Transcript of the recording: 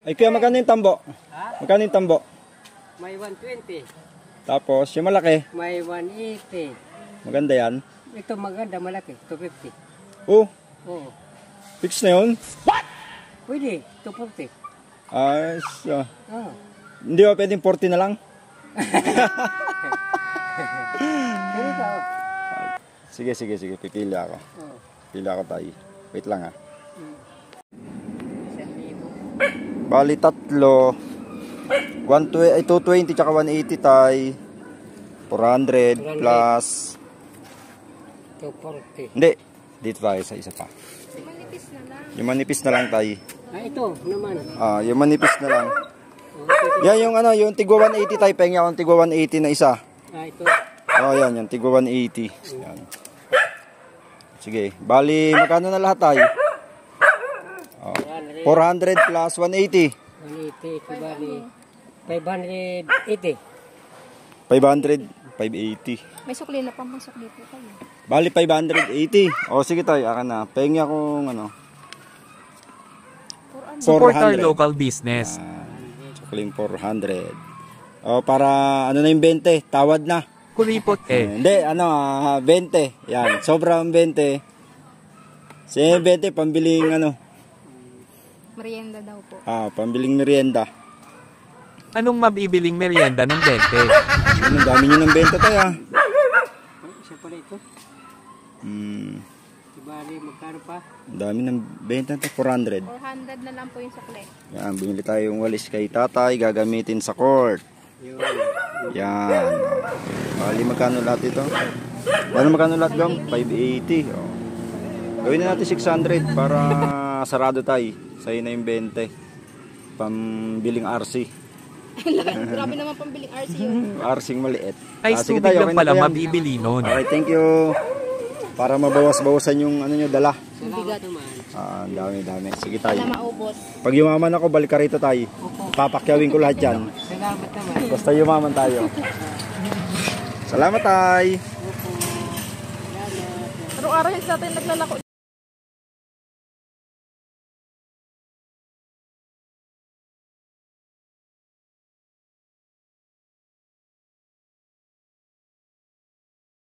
Ay, kaya magkano yung tambo? Ha? Magkano yung tambo? May 120. Tapos, yung malaki. May 180. Maganda yan. Ito maganda, malaki. 250. Oh, Oo. fix na yun. Pwede, 240. Ay, Oo. hindi ba pwedeng 40 na lang? Ganito. Sige, pipili ako. Oo. Pili ako tayo. Wait lang ha. 1,000. Bali tatlo. 220 tsaka 180 tay. 400 plus. 240. Hindi. Dito tayo sa isa pa. Manipis na lang. Yung manipis na lang tay. Ah, ito naman. Yung manipis na lang. Oh, Yan yung ano, yung tigwa 180 tay. Pengi akong tigwa 180 na isa. ah, ito. Yan, yung tigwa 180. Yan. Sige. Bali, magkano na lahat tayo? 400 plus 180. 180, bali. 580. 500, 580. May sukli na pang sukli po kayo. Bali 580. O sige tayo, akin na. Pengi akong ano. Support our 400. local business. Sukling 400. O para ano na yung 20, tawad na. Kuripot Hindi, 20. Yan, sobrang 20. Sige 20, pambiling ano. Merienda daw po. Pambiling merienda. Anong mabibiling merienda ng 20? Ang dami nyo ng benta tayo Oh, isa pala ito. Bali, magkano pa? Ang dami ng benta tayo, 400. 400 na lang po yung sukli. Yan, binili tayong walis kay tatay, gagamitin sa court. Yun. Yan. Bali, magkano lahat ito? Magkano lahat gam? 580. Oh. Gawin na natin 600 para sarado tayo. Sa'yo na yung 20. Pambiling RC. Grabe naman pambiling RC yun. RC maliit. Ay, Sige tubig tayo, lang okay na pala to yan. mabibili nun. Okay, thank you. Para mabawas-bawasan yung ano nyo, dala. Salamat naman. Ang dami. Sige tayo. Wala maubos. Pag yumaman ako, balik ka rito tayo. Papakyawin ko lahat yan. Salamat naman. Basta yumaman tayo. Salamat tayo. Araw-araw yung sa atin naglalako.